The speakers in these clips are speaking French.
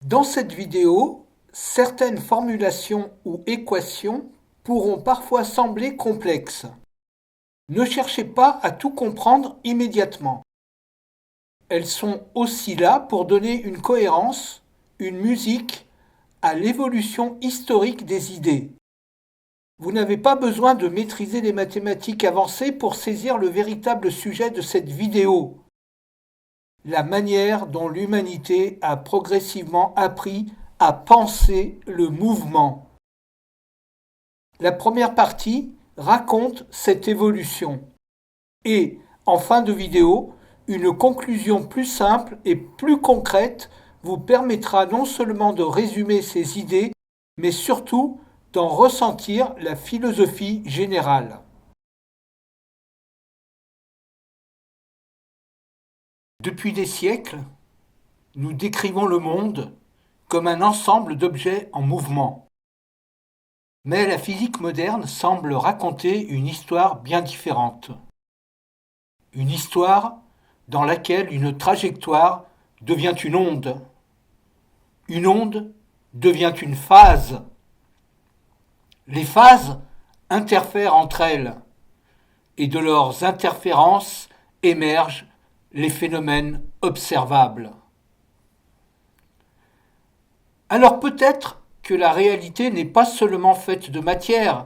Dans cette vidéo, certaines formulations ou équations pourront parfois sembler complexes. Ne cherchez pas à tout comprendre immédiatement. Elles sont aussi là pour donner une cohérence, une musique à l'évolution historique des idées. Vous n'avez pas besoin de maîtriser les mathématiques avancées pour saisir le véritable sujet de cette vidéo. La manière dont l'humanité a progressivement appris à penser le mouvement. La première partie raconte cette évolution. Et, en fin de vidéo, une conclusion plus simple et plus concrète vous permettra non seulement de résumer ces idées, mais surtout d'en ressentir la philosophie générale. Depuis des siècles, nous décrivons le monde comme un ensemble d'objets en mouvement. Mais la physique moderne semble raconter une histoire bien différente. Une histoire dans laquelle une trajectoire devient une onde devient une phase. Les phases interfèrent entre elles, et de leurs interférences émergent les phénomènes observables. Alors peut-être que la réalité n'est pas seulement faite de matière,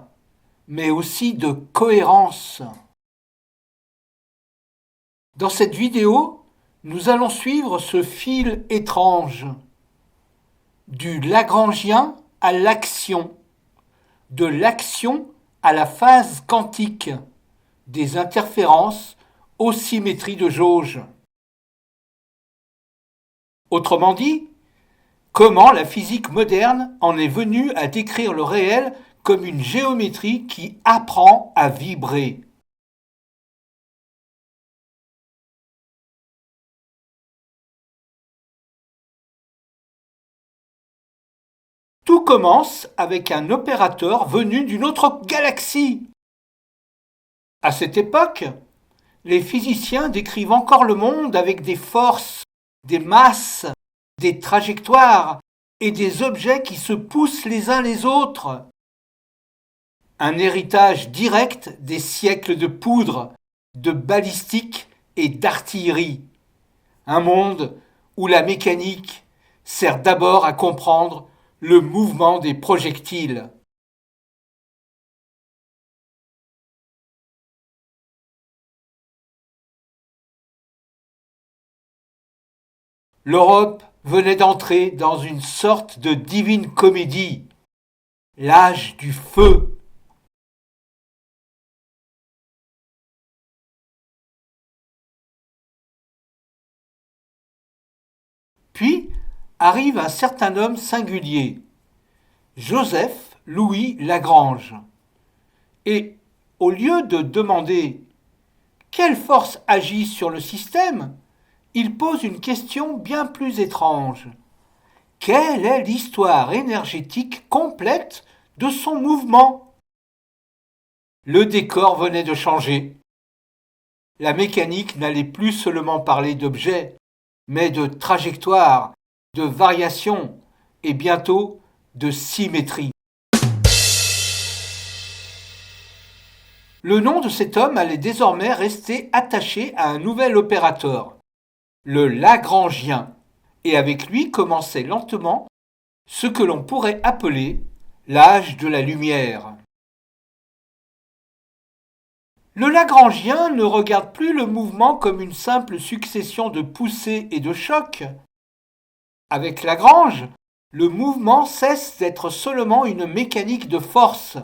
mais aussi de cohérence. Dans cette vidéo, nous allons suivre ce fil étrange, du Lagrangien à l'action, de l'action à la phase quantique, des interférences aux symétries de jauge. Autrement dit, comment la physique moderne en est venue à décrire le réel comme une géométrie qui apprend à vibrer. Tout commence avec un opérateur venu d'une autre galaxie. À cette époque, les physiciens décrivent encore le monde avec des forces, des masses, des trajectoires et des objets qui se poussent les uns les autres. Un héritage direct des siècles de poudre, de balistique et d'artillerie. Un monde où la mécanique sert d'abord à comprendre le mouvement des projectiles. L'Europe venait d'entrer dans une sorte de divine comédie, l'âge du feu. Puis arrive un certain homme singulier, Joseph Louis Lagrange. Et au lieu de demander quelle force agit sur le système, il pose une question bien plus étrange. Quelle est l'histoire énergétique complète de son mouvement? Le décor venait de changer. La mécanique n'allait plus seulement parler d'objets, mais de trajectoires, de variations et bientôt de symétrie. Le nom de cet homme allait désormais rester attaché à un nouvel opérateur, le Lagrangien, et avec lui commençait lentement ce que l'on pourrait appeler l'âge de la lumière. Le Lagrangien ne regarde plus le mouvement comme une simple succession de poussées et de chocs. Avec Lagrange, le mouvement cesse d'être seulement une mécanique de force.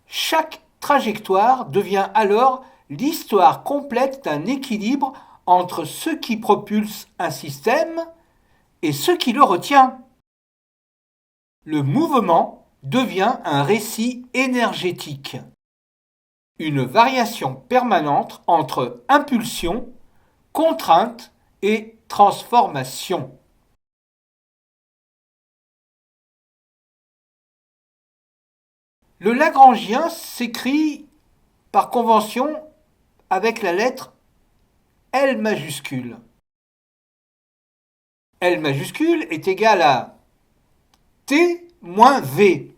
Chaque trajectoire devient alors l'histoire complète d'un équilibre entre ce qui propulse un système et ce qui le retient. Le mouvement devient un récit énergétique, une variation permanente entre impulsion, contrainte et transformation. Le Lagrangien s'écrit par convention avec la lettre L majuscule. L majuscule est égal à T moins V.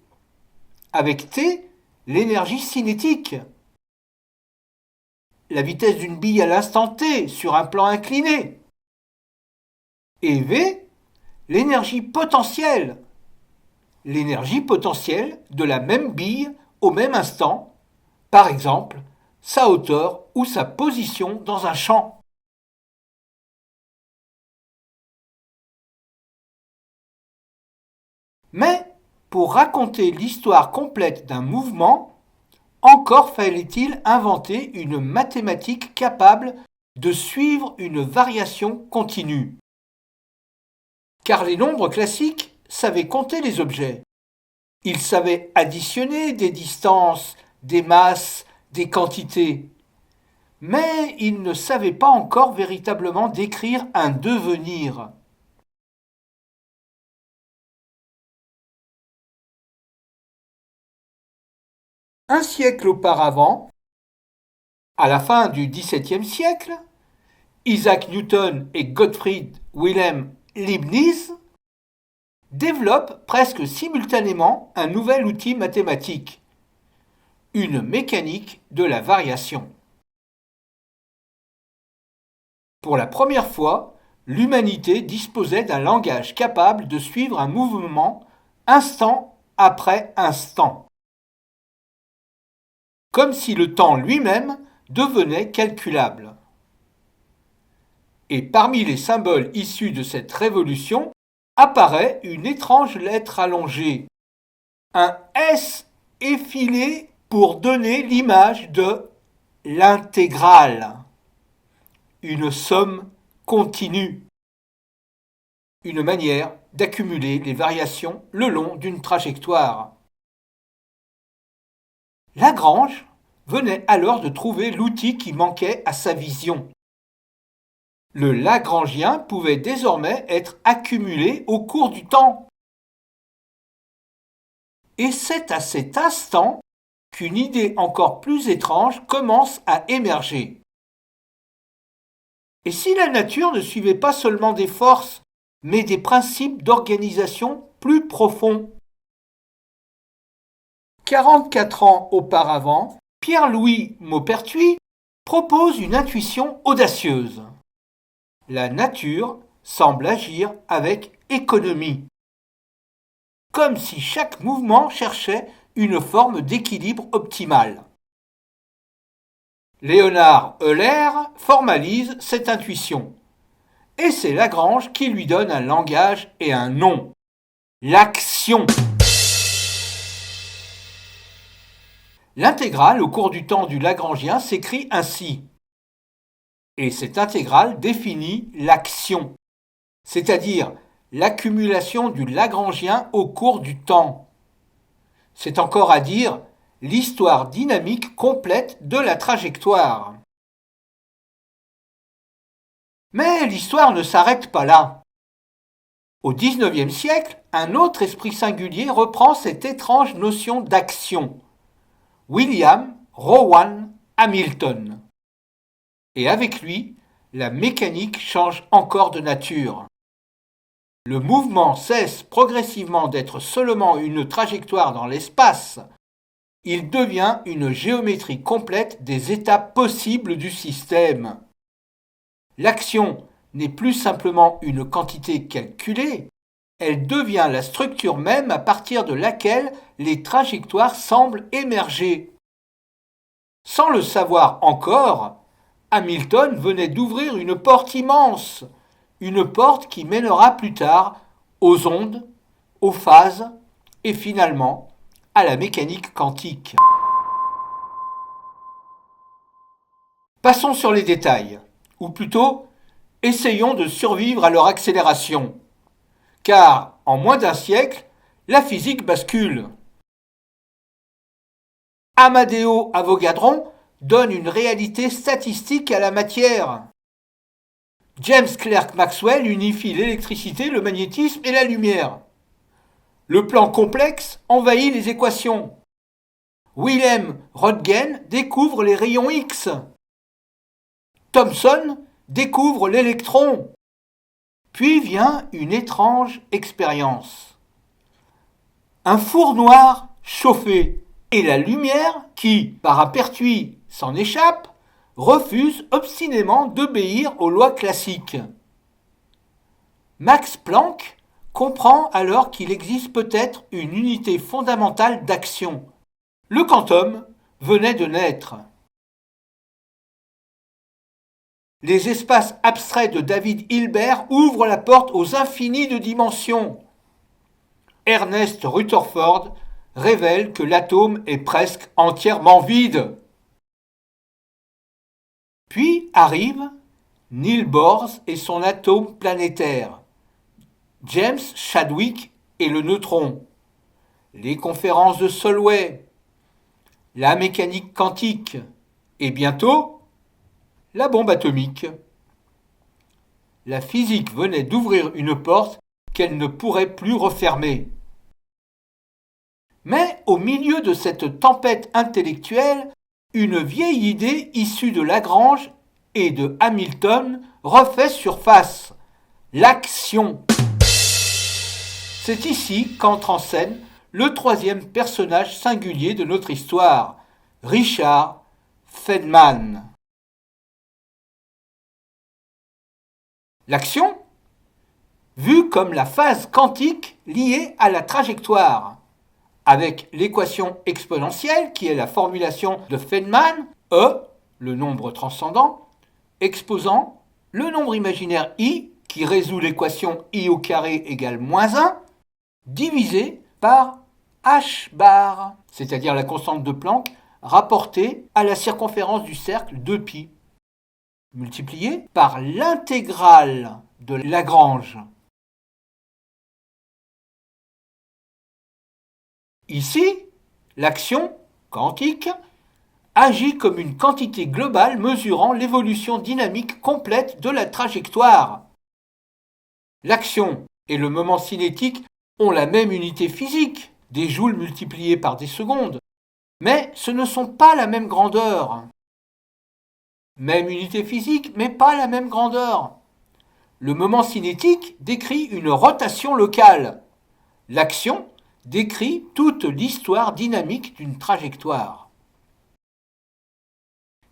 Avec T, l'énergie cinétique. La vitesse d'une bille à l'instant T sur un plan incliné. Et V, l'énergie potentielle. L'énergie potentielle de la même bille au même instant, par exemple, sa hauteur ou sa position dans un champ. Mais, pour raconter l'histoire complète d'un mouvement, encore fallait-il inventer une mathématique capable de suivre une variation continue. Car les nombres classiques savaient compter les objets. Ils savaient additionner des distances, des masses, des quantités. Mais ils ne savaient pas encore véritablement décrire un devenir. Un siècle auparavant, à la fin du XVIIe siècle, Isaac Newton et Gottfried Wilhelm Leibniz développent presque simultanément un nouvel outil mathématique, une mécanique de la variation. Pour la première fois, l'humanité disposait d'un langage capable de suivre un mouvement instant après instant, comme si le temps lui-même devenait calculable. Et parmi les symboles issus de cette révolution apparaît une étrange lettre allongée, un S effilé pour donner l'image de l'intégrale, une somme continue, une manière d'accumuler les variations le long d'une trajectoire. Lagrange venait alors de trouver l'outil qui manquait à sa vision. Le lagrangien pouvait désormais être accumulé au cours du temps. Et c'est à cet instant qu'une idée encore plus étrange commence à émerger. Et si la nature ne suivait pas seulement des forces, mais des principes d'organisation plus profonds? 44 ans auparavant, Pierre-Louis Maupertuis propose une intuition audacieuse. La nature semble agir avec économie, comme si chaque mouvement cherchait une forme d'équilibre optimal. Léonard Euler formalise cette intuition, et c'est Lagrange qui lui donne un langage et un nom, l'action. L'intégrale au cours du temps du lagrangien s'écrit ainsi. Et cette intégrale définit l'action, c'est-à-dire l'accumulation du lagrangien au cours du temps. C'est encore à dire l'histoire dynamique complète de la trajectoire. Mais l'histoire ne s'arrête pas là. Au XIXe siècle, un autre esprit singulier reprend cette étrange notion d'action, William Rowan Hamilton. Et avec lui, la mécanique change encore de nature. Le mouvement cesse progressivement d'être seulement une trajectoire dans l'espace. Il devient une géométrie complète des étapes possibles du système. L'action n'est plus simplement une quantité calculée, elle devient la structure même à partir de laquelle les trajectoires semblent émerger. Sans le savoir encore, Hamilton venait d'ouvrir une porte immense, une porte qui mènera plus tard aux ondes, aux phases et finalement à la mécanique quantique. Passons sur les détails, ou plutôt, essayons de survivre à leur accélération. Car, en moins d'un siècle, la physique bascule. Amadeo Avogadron donne une réalité statistique à la matière. James Clerk Maxwell unifie l'électricité, le magnétisme et la lumière. Le plan complexe envahit les équations. Wilhelm Röntgen découvre les rayons X. Thomson découvre l'électron. Puis vient une étrange expérience. Un four noir chauffé et la lumière qui, par un pertuis, s'en échappe, refuse obstinément d'obéir aux lois classiques. Max Planck comprend alors qu'il existe peut-être une unité fondamentale d'action. Le quantum venait de naître. Les espaces abstraits de David Hilbert ouvrent la porte aux infinis de dimensions. Ernest Rutherford révèle que l'atome est presque entièrement vide. Puis arrive Niels Bohr et son atome planétaire, James Chadwick et le neutron, les conférences de Solvay, la mécanique quantique et bientôt la bombe atomique. La physique venait d'ouvrir une porte qu'elle ne pourrait plus refermer. Mais au milieu de cette tempête intellectuelle, une vieille idée issue de Lagrange et de Hamilton refait surface: l'action. C'est ici qu'entre en scène le troisième personnage singulier de notre histoire, Richard Feynman. L'action, vue comme la phase quantique liée à la trajectoire, avec l'équation exponentielle qui est la formulation de Feynman, E, le nombre transcendant, exposant le nombre imaginaire I, qui résout l'équation I au carré égale moins 1, divisé par h bar, c'est-à-dire la constante de Planck, rapportée à la circonférence du cercle 2π, multiplié par l'intégrale de Lagrange. Ici, l'action quantique agit comme une quantité globale mesurant l'évolution dynamique complète de la trajectoire. L'action et le moment cinétique ont la même unité physique, des joules multipliés par des secondes, mais ce ne sont pas la même grandeur. Même unité physique, mais pas la même grandeur. Le moment cinétique décrit une rotation locale. L'action décrit toute l'histoire dynamique d'une trajectoire.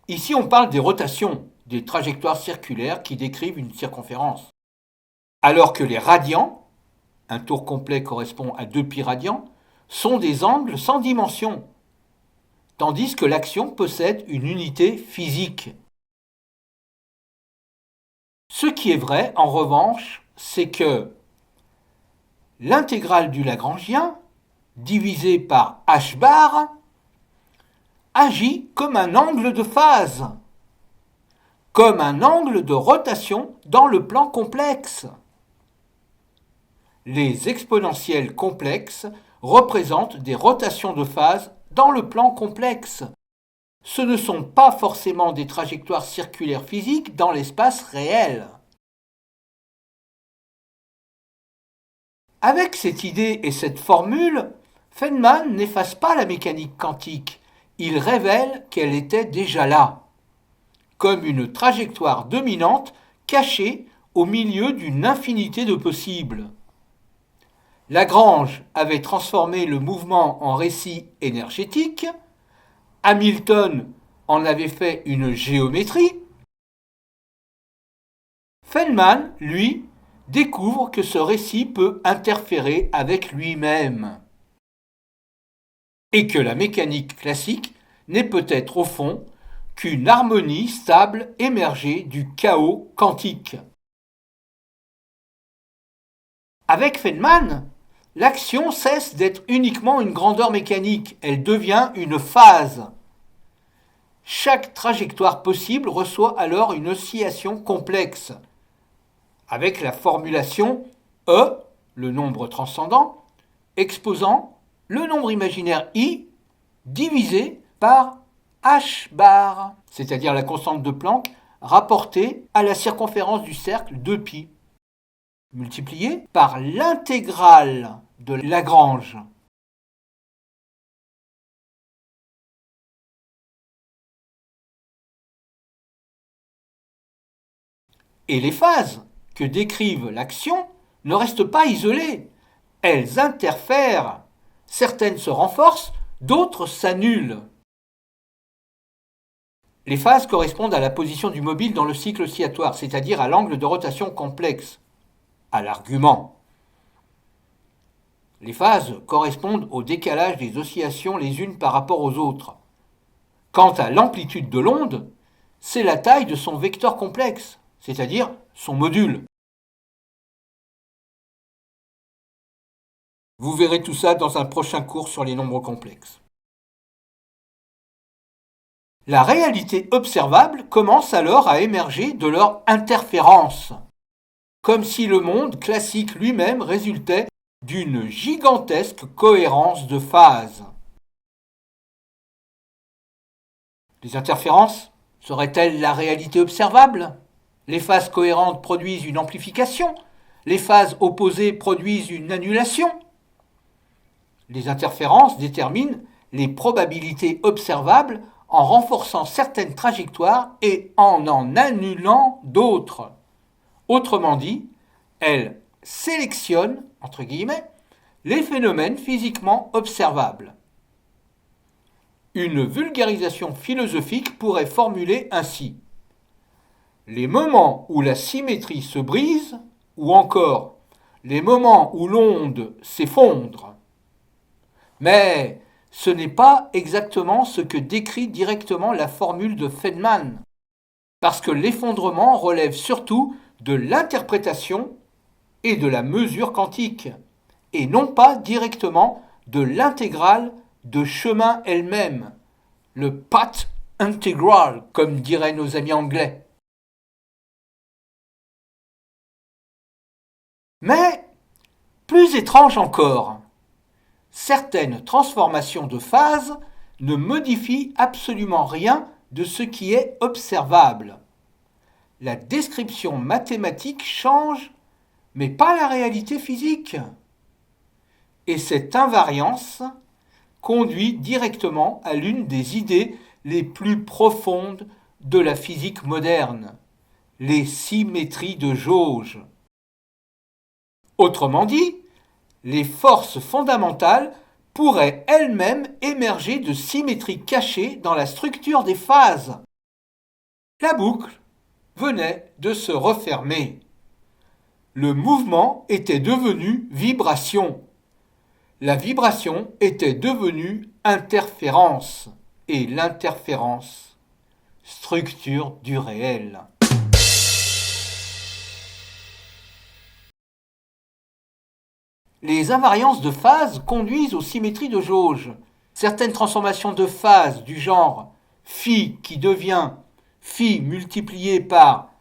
Ici, on parle des rotations, des trajectoires circulaires qui décrivent une circonférence. Alors que les radians, un tour complet correspond à 2π radians, sont des angles sans dimension, tandis que l'action possède une unité physique. Ce qui est vrai, en revanche, c'est que l'intégrale du Lagrangien, divisée par h bar, agit comme un angle de phase, comme un angle de rotation dans le plan complexe. Les exponentielles complexes représentent des rotations de phase dans le plan complexe. Ce ne sont pas forcément des trajectoires circulaires physiques dans l'espace réel. Avec cette idée et cette formule, Feynman n'efface pas la mécanique quantique, il révèle qu'elle était déjà là, comme une trajectoire dominante cachée au milieu d'une infinité de possibles. Lagrange avait transformé le mouvement en récit énergétique, Hamilton en avait fait une géométrie. Feynman, lui, découvre que ce récit peut interférer avec lui-même et que la mécanique classique n'est peut-être au fond qu'une harmonie stable émergée du chaos quantique. Avec Feynman, l'action cesse d'être uniquement une grandeur mécanique, elle devient une phase. Chaque trajectoire possible reçoit alors une oscillation complexe, avec la formulation E, le nombre transcendant, exposant le nombre imaginaire I divisé par h bar, c'est-à-dire la constante de Planck rapportée à la circonférence du cercle 2π, multiplié par l'intégrale de Lagrange. Et les phases, que décrivent l'action ne restent pas isolées. Elles interfèrent. Certaines se renforcent, d'autres s'annulent. Les phases correspondent à la position du mobile dans le cycle oscillatoire, c'est-à-dire à l'angle de rotation complexe, à l'argument. Les phases correspondent au décalage des oscillations les unes par rapport aux autres. Quant à l'amplitude de l'onde, c'est la taille de son vecteur complexe, c'est-à-dire son module. Vous verrez tout ça dans un prochain cours sur les nombres complexes. La réalité observable commence alors à émerger de leur interférence, comme si le monde classique lui-même résultait d'une gigantesque cohérence de phases. Les interférences seraient-elles la réalité observable? Les phases cohérentes produisent une amplification, les phases opposées produisent une annulation. Les interférences déterminent les probabilités observables en renforçant certaines trajectoires et en annulant d'autres. Autrement dit, elles sélectionnent, entre guillemets, les phénomènes physiquement observables. Une vulgarisation philosophique pourrait formuler ainsi: les moments où la symétrie se brise, ou encore les moments où l'onde s'effondre. Mais ce n'est pas exactement ce que décrit directement la formule de Feynman, parce que l'effondrement relève surtout de l'interprétation et de la mesure quantique, et non pas directement de l'intégrale de chemin elle-même, le path integral, comme diraient nos amis anglais. Mais, plus étrange encore, certaines transformations de phase ne modifient absolument rien de ce qui est observable. La description mathématique change, mais pas la réalité physique. Et cette invariance conduit directement à l'une des idées les plus profondes de la physique moderne, les symétries de jauge. Autrement dit, les forces fondamentales pourraient elles-mêmes émerger de symétries cachées dans la structure des phases. La boucle venait de se refermer. Le mouvement était devenu vibration. La vibration était devenue interférence. Et l'interférence, structure du réel. Les invariances de phase conduisent aux symétries de jauge. Certaines transformations de phase du genre phi qui devient phi multiplié par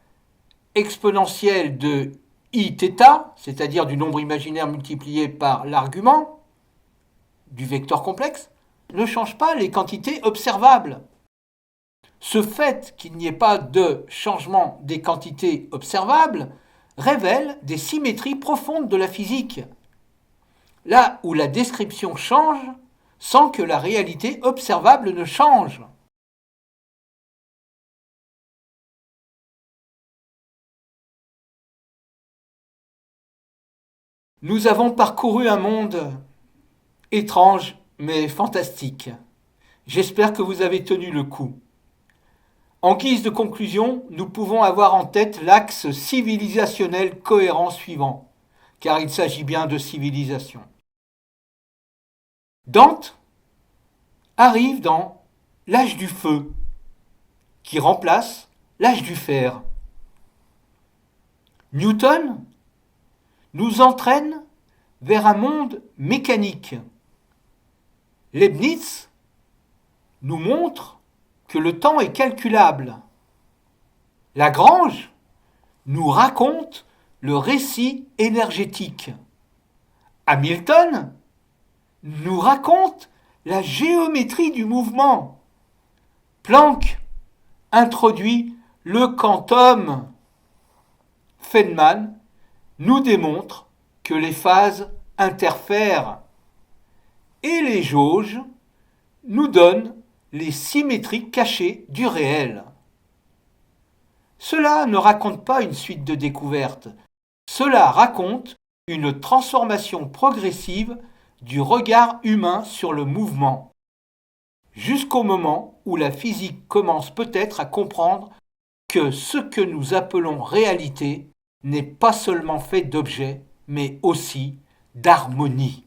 exponentielle de iθ, c'est-à-dire du nombre imaginaire multiplié par l'argument du vecteur complexe, ne changent pas les quantités observables. Ce fait qu'il n'y ait pas de changement des quantités observables révèle des symétries profondes de la physique, là où la description change sans que la réalité observable ne change. Nous avons parcouru un monde étrange mais fantastique. J'espère que vous avez tenu le coup. En guise de conclusion, nous pouvons avoir en tête l'axe civilisationnel cohérent suivant, car il s'agit bien de civilisation. Dante arrive dans l'âge du feu, qui remplace l'âge du fer. Newton nous entraîne vers un monde mécanique. Leibniz nous montre que le temps est calculable. Lagrange nous raconte le récit énergétique. Hamilton nous raconte la géométrie du mouvement. Planck introduit le quantum. Feynman nous démontre que les phases interfèrent. Et les jauges nous donnent les symétries cachées du réel. Cela ne raconte pas une suite de découvertes, Cela raconte une transformation progressive du regard humain sur le mouvement, jusqu'au moment où la physique commence peut-être à comprendre que ce que nous appelons réalité n'est pas seulement fait d'objets, mais aussi d'harmonie.